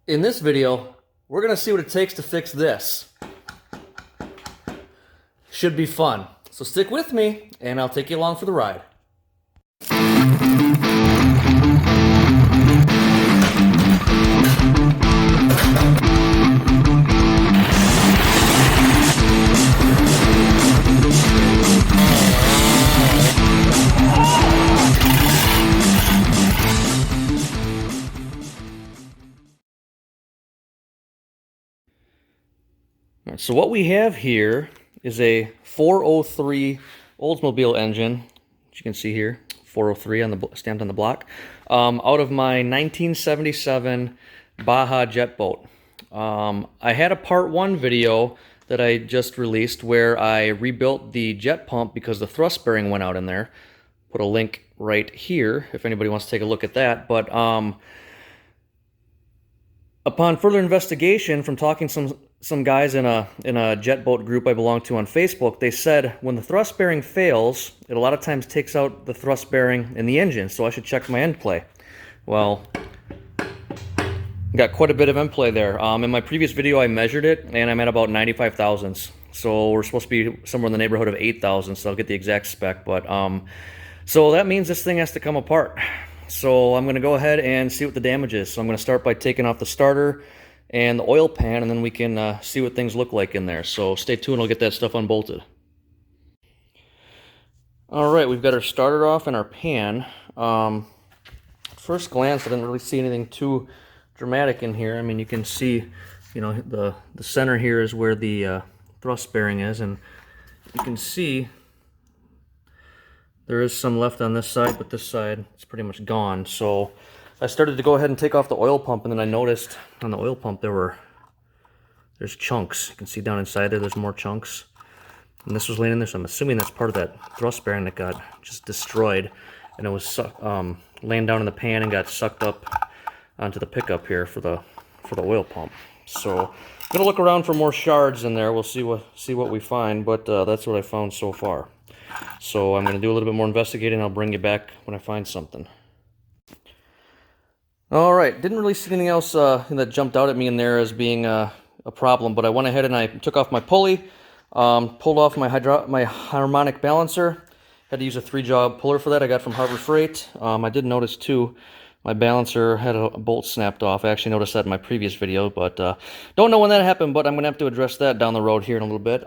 In this video, we're going to see what it takes to fix this. Should be fun. So stick with me, and I'll take you along for the ride. All right, so what we have here is a 403 Oldsmobile engine, as you can see here, 403 on the stamped on the block, out of my 1977 Baja Jet Boat. I had a part 1 video that I just released where I rebuilt the jet pump because the thrust bearing went out in there. Put a link right here if anybody wants to take a look at that. But upon further investigation from talking to some guys in a jet boat group I belong to on Facebook, they said when the thrust bearing fails, it a lot of times takes out the thrust bearing in the engine, so I should check my end play. Well, got quite a bit of end play there. In my previous video, I measured it, and I'm at about 95 thousandths. So we're supposed to be somewhere in the neighborhood of 8 thousandths, so I'll get the exact spec. But so that means this thing has to come apart. So I'm going to go ahead and see what the damage is. So I'm going to start by taking off the starter and the oil pan, and then we can see what things look like in there. So stay tuned, I'll get that stuff unbolted. Alright, we've got our starter off and our pan. First glance, I didn't really see anything too dramatic in here. I mean, you can see, you know, the center here is where the thrust bearing is, and you can see there is some left on this side, but this side is pretty much gone. So I started to go ahead and take off the oil pump, and then I noticed on the oil pump there's chunks. You can see down inside there's more chunks. And this was laying in there, so I'm assuming that's part of that thrust bearing that got just destroyed. And it was laying down in the pan and got sucked up onto the pickup here for the oil pump. So I'm gonna look around for more shards in there. We'll see what we find, but that's what I found so far. So I'm gonna do a little bit more investigating. I'll bring you back when I find something. All right, didn't really see anything else that jumped out at me in there as being a problem, but I went ahead and I took off my pulley, pulled off my harmonic balancer. Had to use a 3-jaw puller for that I got from Harbor Freight. I did notice too, my balancer had a bolt snapped off. I actually noticed that in my previous video, but don't know when that happened, but I'm going to have to address that down the road here in a little bit.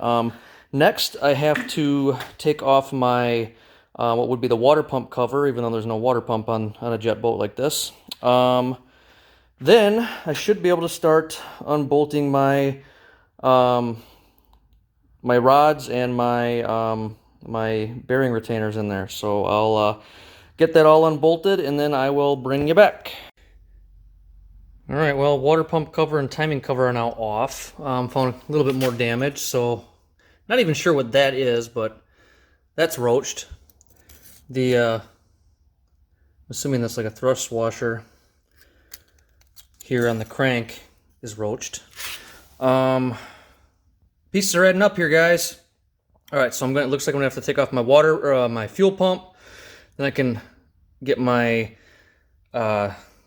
Next, I have to take off my, what would be the water pump cover, even though there's no water pump on a jet boat like this. Then I should be able to start unbolting my my rods and my bearing retainers in there. So I'll get that all unbolted, and then I will bring you back. All right, well, water pump cover and timing cover are now off. Found a little bit more damage, so not even sure what that is, but that's roached. I'm assuming that's like a thrust washer here on the crank is roached. Pieces are adding up here, guys. All right, so it looks like I'm gonna have to take off my my fuel pump. Then I can get my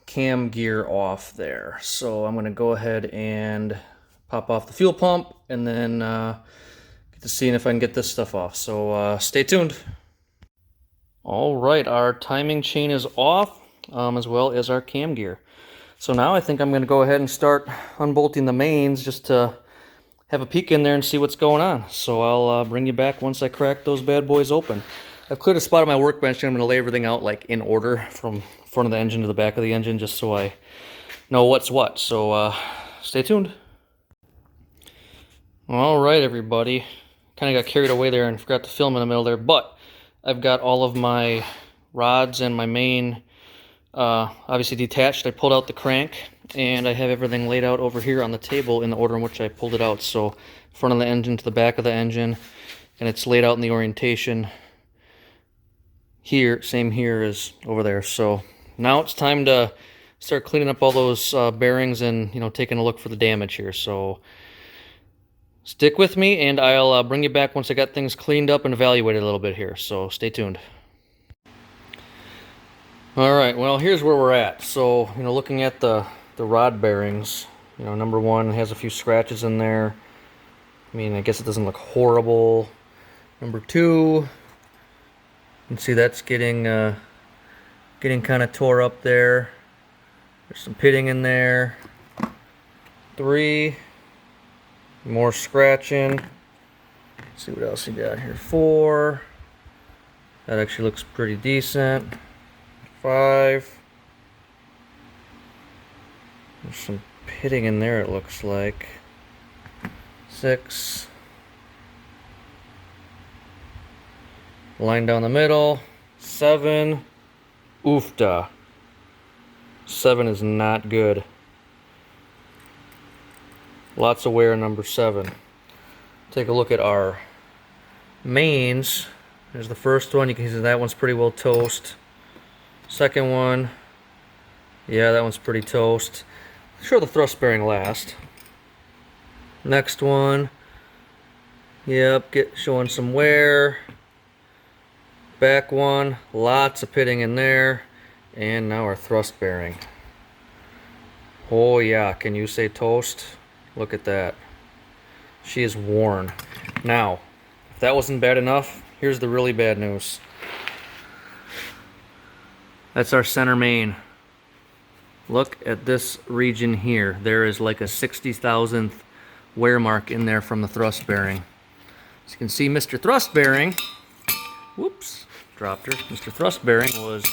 cam gear off there. So I'm gonna go ahead and pop off the fuel pump, and then get to seeing if I can get this stuff off. So stay tuned. All right, our timing chain is off, as well as our cam gear. So now I think I'm going to go ahead and start unbolting the mains just to have a peek in there and see what's going on. So I'll bring you back once I crack those bad boys open. I've cleared a spot on my workbench, and I'm going to lay everything out like in order from front of the engine to the back of the engine, just so I know what's what. So stay tuned. All right, everybody. Kind of got carried away there and forgot to film in the middle there, but I've got all of my rods and my main obviously detached. I pulled out the crank, and I have everything laid out over here on the table in the order in which I pulled it out. So front of the engine to the back of the engine, and it's laid out in the orientation here, same here as over there. So now it's time to start cleaning up all those bearings and, you know, taking a look for the damage here. So stick with me, and I'll bring you back once I got things cleaned up and evaluated a little bit here. So stay tuned. All right, well, here's where we're at. So, you know, looking at the the rod bearings. You know, number one has a few scratches in there. I mean, I guess it doesn't look horrible. Number two, you can see that's getting kind of tore up there. There's some pitting in there. 3, more scratching. Let's see what else you got here. 4, that actually looks pretty decent. 5, there's some pitting in there, it looks like. 6, line down the middle. 7, oofda. 7 is not good. Lots of wear in number 7. Take a look at our mains. There's the first one. You can see that one's pretty well toast. Second one, yeah, that one's pretty toast. Sure, the thrust bearing last. Next one, yep, showing some wear. Back one, lots of pitting in there. And now our thrust bearing. Oh yeah, can you say toast? Look at that. She is worn. Now, if that wasn't bad enough, here's the really bad news. That's our center main. Look at this region here. There is like a 60,000th wear mark in there from the thrust bearing. As you can see, Mr. Thrust Bearing, whoops, dropped her. Mr. Thrust Bearing was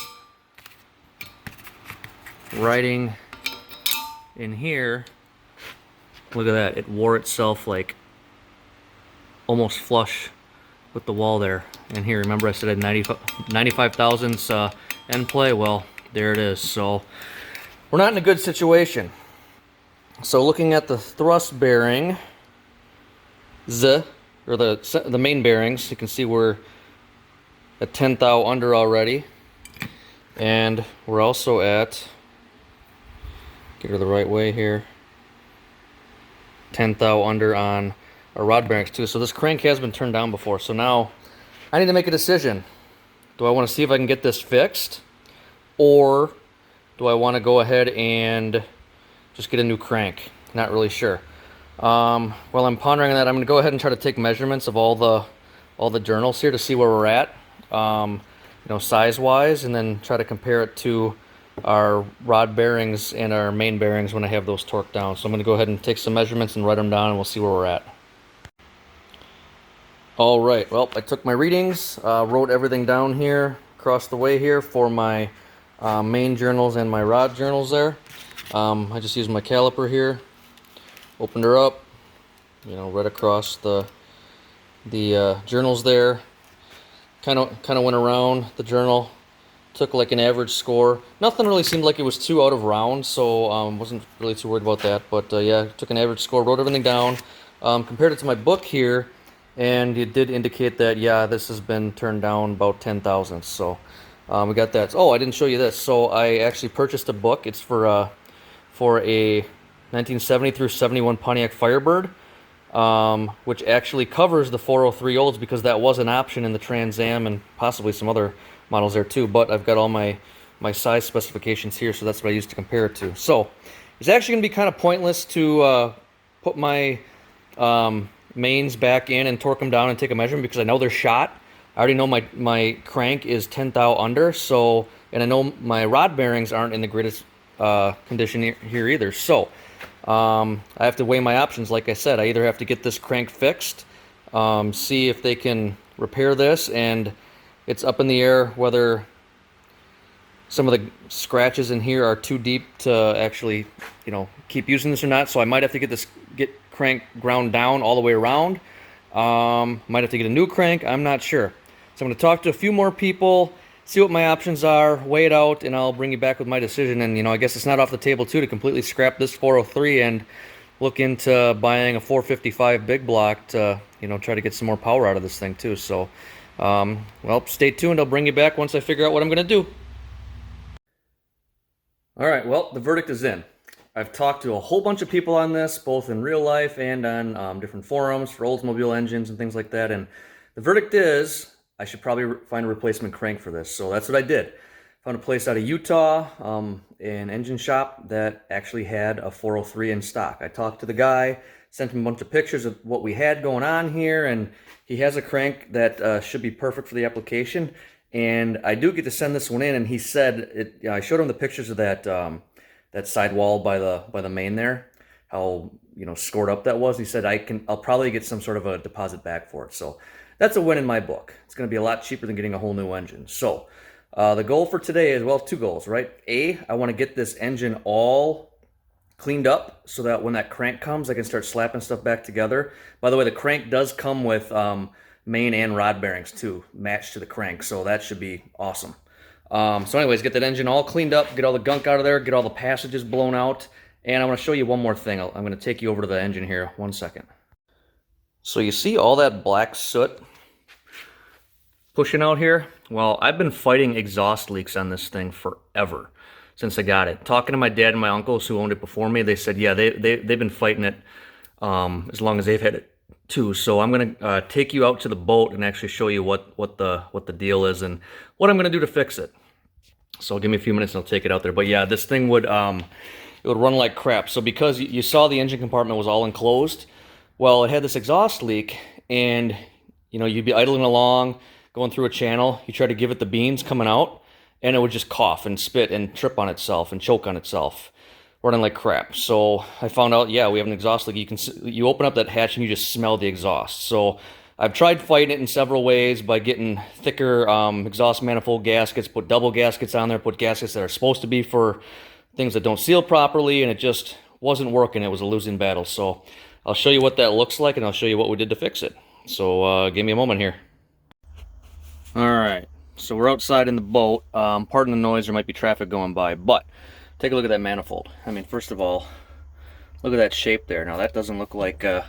riding in here. Look at that. It wore itself like almost flush with the wall there. And here, remember I said I had 95 thousandths end play? Well, there it is. So we're not in a good situation. So looking at the thrust bearing, or the main bearings, you can see we're at 10 thou under already. And we're also at, get her the right way here, 10 thou under on our rod bearings too. So this crank has been turned down before. So now I need to make a decision. Do I want to see if I can get this fixed, or do I want to go ahead and just get a new crank? Not really sure. While I'm pondering on that, I'm going to go ahead and try to take measurements of all the journals here to see where we're at, you know, size-wise, and then try to compare it to our rod bearings and our main bearings when I have those torqued down. So I'm going to go ahead and take some measurements and write them down, and we'll see where we're at. All right, well, I took my readings, wrote everything down here across the way here for my main journals and my rod journals there. I just used my caliper here, opened her up, you know, right across the journals there. Kind of went around the journal, took like an average score. Nothing really seemed like it was too out of round, so wasn't really too worried about that. But yeah, took an average score, wrote everything down, compared it to my book here, and it did indicate that, yeah, this has been turned down about 10 thousandths. So we got that. Oh, I didn't show you this. So I actually purchased a book. It's for a 1970 through 71 Pontiac Firebird, which actually covers the 403 olds, because that was an option in the Trans Am and possibly some other models there too. But I've got all my size specifications here, so that's what I used to compare it to. So it's actually going to be kind of pointless to put my mains back in and torque them down and take a measurement, because I know they're shot. I already know my crank is 10 thou under, so, and I know my rod bearings aren't in the greatest condition here either. So I have to weigh my options. Like I said, I either have to get this crank fixed, see if they can repair this, and it's up in the air whether some of the scratches in here are too deep to actually, you know, keep using this or not. So I might have to get crank ground down all the way around. Might have to get a new crank. I'm not sure. So I'm going to talk to a few more people, see what my options are, weigh it out, and I'll bring you back with my decision. And, you know, I guess it's not off the table too to completely scrap this 403 and look into buying a 455 big block to, you know, try to get some more power out of this thing too. So, well, stay tuned. I'll bring you back once I figure out what I'm going to do. All right, well, the verdict is in. I've talked to a whole bunch of people on this, both in real life and on different forums for Oldsmobile engines and things like that. And the verdict is I should probably find a replacement crank for this. So that's what I did. Found a place out of Utah, an engine shop that actually had a 403 in stock. I talked to the guy, sent him a bunch of pictures of what we had going on here, and he has a crank that should be perfect for the application. And I do get to send this one in, and he said it. I showed him the pictures of that that sidewall by the main there, how scored up that was. He said I'll probably get some sort of a deposit back for it. So that's a win in my book. It's going to be a lot cheaper than getting a whole new engine. So the goal for today is, well, two goals, right? A, I want to get this engine all cleaned up so that when that crank comes, I can start slapping stuff back together. By the way, the crank does come with main and rod bearings too, matched to the crank, so that should be awesome. So anyways, get that engine all cleaned up, get all the gunk out of there, get all the passages blown out, and I want to show you one more thing. I'm going to take you over to the engine here, 1 second. So you see all that black soot pushing out here? Well, I've been fighting exhaust leaks on this thing forever, since I got it. Talking to my dad and my uncles who owned it before me, they said, yeah, they've been fighting it as long as they've had it too. So I'm gonna take you out to the boat and actually show you what the deal is and what I'm gonna do to fix it. So give me a few minutes and I'll take it out there. But yeah, this thing would it would run like crap. So because you saw the engine compartment was all enclosed, well, it had this exhaust leak, and you'd be idling along, going through a channel, you try to give it the beans coming out, and it would just cough and spit and trip on itself and choke on itself, running like crap. So I found out, yeah, we have an exhaust leak. You open up that hatch and you just smell the exhaust. So I've tried fighting it in several ways by getting thicker exhaust manifold gaskets, put double gaskets on there, put gaskets that are supposed to be for things that don't seal properly, and it just wasn't working. It was a losing battle. So I'll show you what that looks like, and I'll show you what we did to fix it. So give me a moment here. All right, so we're outside in the boat. Pardon the noise, there might be traffic going by, but take a look at that manifold. I mean, first of all, look at that shape there. Now that doesn't look like the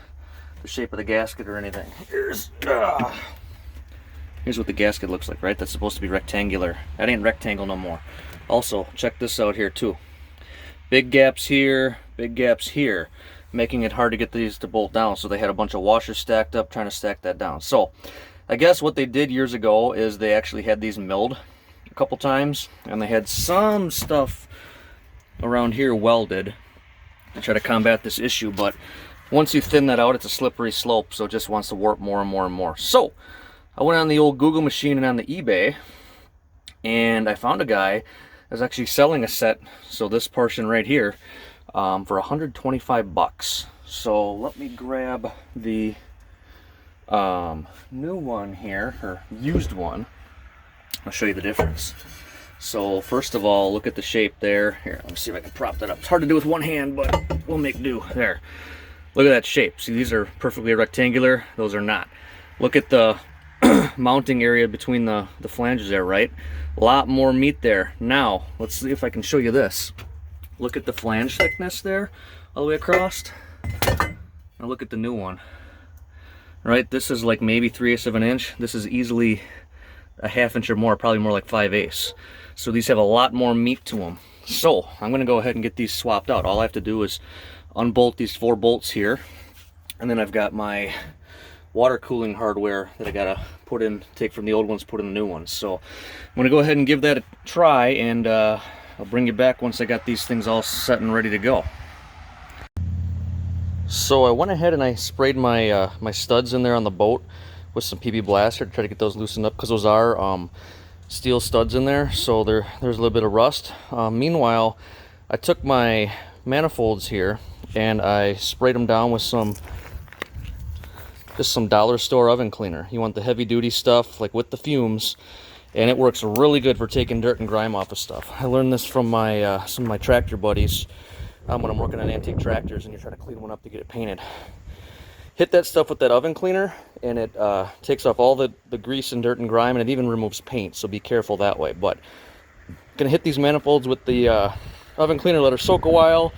shape of the gasket or anything. Here's what the gasket looks like, right? That's supposed to be rectangular. That ain't rectangle no more. Also, check this out here too. Big gaps here, making it hard to get these to bolt down. So they had a bunch of washers stacked up trying to stack that down. So I guess what they did years ago is they actually had these milled a couple times, and they had some stuff around here welded to try to combat this issue. But once you thin that out, it's a slippery slope, so it just wants to warp more and more and more. So I went on the old Google machine and on the eBay, and I found a guy that's actually selling a set, so this portion right here, for 125 bucks. So let me grab the new one here, or used one. I'll show you the difference. So first of all, look at the shape there. Here, let me see if I can prop that up. It's hard to do with one hand, but we'll make do. There. Look at that shape. See, these are perfectly rectangular. Those are not. Look at the mounting area between the flanges there, right? A lot more meat there. Now, let's see if I can show you this. Look at the flange thickness there, all the way across. Now look at the new one. Right, this is like maybe 3/8 of an inch. This is easily a 1/2 inch or more, probably more like 5/8. So these have a lot more meat to them. So I'm going to go ahead and get these swapped out. All I have to do is unbolt these 4 bolts here, and then I've got my water cooling hardware that I gotta put in, take from the old ones, put in the new ones. So I'm going to go ahead and give that a try, and I'll bring you back once I got these things all set and ready to go. So I went ahead and I sprayed my my studs in there on the boat with some PB Blaster to try to get those loosened up, because those are steel studs in there, so there's a little bit of rust. Meanwhile, I took my manifolds here and I sprayed them down with just some dollar store oven cleaner. You want the heavy duty stuff, like with the fumes, and it works really good for taking dirt and grime off of stuff. I learned this from my some of my tractor buddies. When I'm working on antique tractors and you're trying to clean one up to get it painted. Hit that stuff with that oven cleaner, and it takes off all the grease and dirt and grime, and it even removes paint, so be careful that way. But I'm gonna hit these manifolds with the oven cleaner, let her soak a while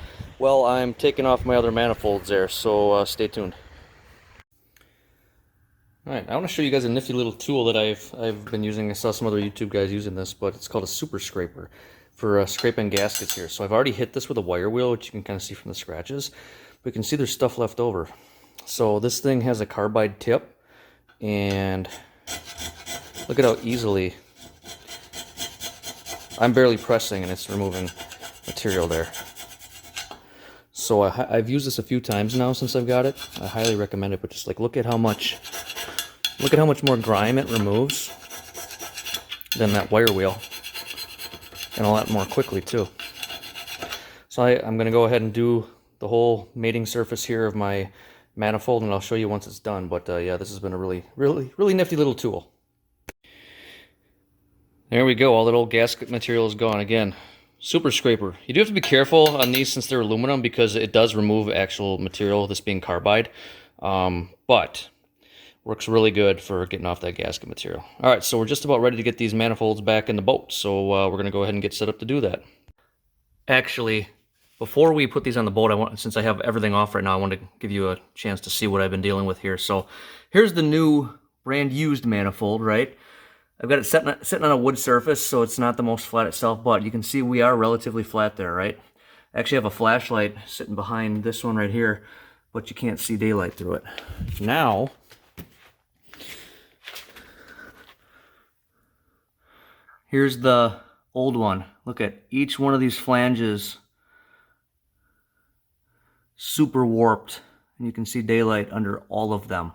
I'm taking off my other manifolds there, so stay tuned. Alright, I want to show you guys a nifty little tool that I've been using. I saw some other YouTube guys using this, but it's called a super scraper for scraping gaskets here. So I've already hit this with a wire wheel, which you can kind of see from the scratches, but you can see there's stuff left over. So this thing has a carbide tip, and look at how easily I'm barely pressing and it's removing material there. So I've used this a few times now since I've got it. I highly recommend it, but just like look at how much more grime it removes than that wire wheel, and a lot more quickly too. So I'm going to go ahead and do the whole mating surface here of my manifold, and I'll show you once it's done. But yeah, this has been a really nifty little tool. There we go. All that old gasket material is gone. Again, super scraper. You do have to be careful on these since they're aluminum, because it does remove actual material, this being carbide. But works really good for getting off that gasket material. All right, so we're just about ready to get these manifolds back in the boat. So we're going to go ahead and get set up to do that. Actually, before we put these on the boat, since I have everything off right now, I want to give you a chance to see what I've been dealing with here. So here's the new brand used manifold, right? I've got it sitting on a wood surface, so it's not the most flat itself, but you can see we are relatively flat there, right? I actually have a flashlight sitting behind this one right here, but you can't see daylight through it. Now, here's the old one. Look at each one of these flanges, super warped, and you can see daylight under all of them.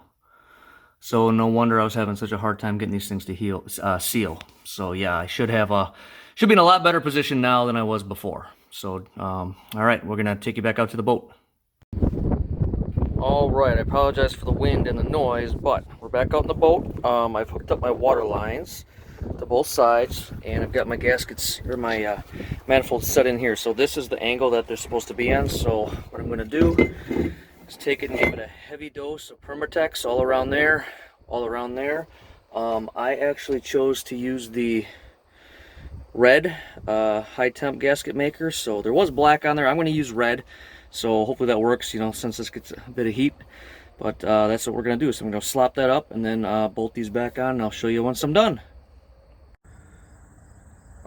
So no wonder I was having such a hard time getting these things to seal. So yeah, I should be in a lot better position now than I was before. So all right, we're gonna take you back out to the boat. All right, I apologize for the wind and the noise, but we're back out in the boat. I've hooked up my water lines to both sides, and I've got my gaskets, or my manifolds set in here. So this is the angle that they're supposed to be on. So what I'm gonna do is take it and give it a heavy dose of Permatex all around there, all around there. I actually chose to use the red high temp gasket maker. So there was black on there. I'm going to use red. So hopefully that works, you know, since this gets a bit of heat. But that's what we're going to do. So I'm going to slop that up and then bolt these back on, and I'll show you once I'm done.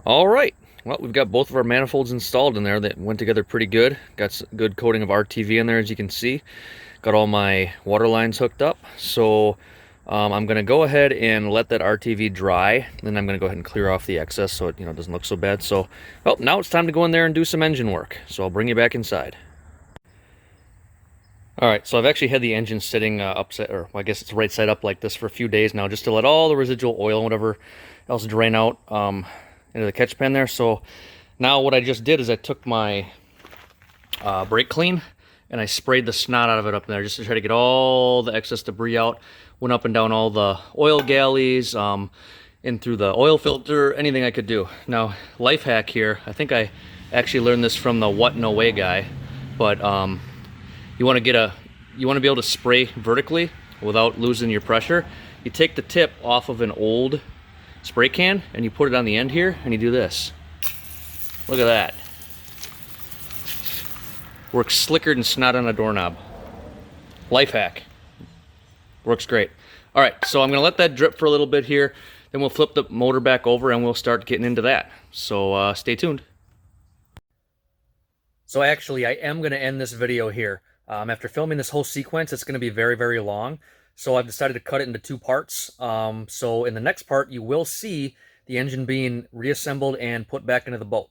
All right. Well, we've got both of our manifolds installed in there. That went together pretty good. Got some good coating of RTV in there, as you can see. Got all my water lines hooked up. So I'm going to go ahead and let that RTV dry. Then I'm going to go ahead and clear off the excess so it, you know, doesn't look so bad. So, well, now it's time to go in there and do some engine work. So I'll bring you back inside. All right, so I've actually had the engine sitting upside, or I guess it's right side up like this for a few days now, just to let all the residual oil and whatever else drain out into the catch pan there. So now what I just did is I took my brake clean and I sprayed the snot out of it up there just to try to get all the excess debris out. Went up and down all the oil galleys, in through the oil filter, anything I could do. Now, life hack here, I think I actually learned this from the What No Way guy, but you want to be able to spray vertically without losing your pressure. You take the tip off of an old spray can and you put it on the end here and you do this. Look at that. Works slicker than snot on a doorknob. Life hack. Works great. All right, so I'm gonna let that drip for a little bit here, then we'll flip the motor back over and we'll start getting into that. So stay tuned. So actually, I am gonna end this video here. After filming this whole sequence, it's gonna be very long. So I've decided to cut it into two parts. So in the next part, you will see the engine being reassembled and put back into the boat.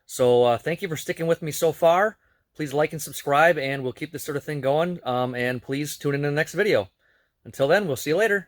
So thank you for sticking with me so far. Please like and subscribe, and we'll keep this sort of thing going. And please tune in to the next video. Until then, we'll see you later.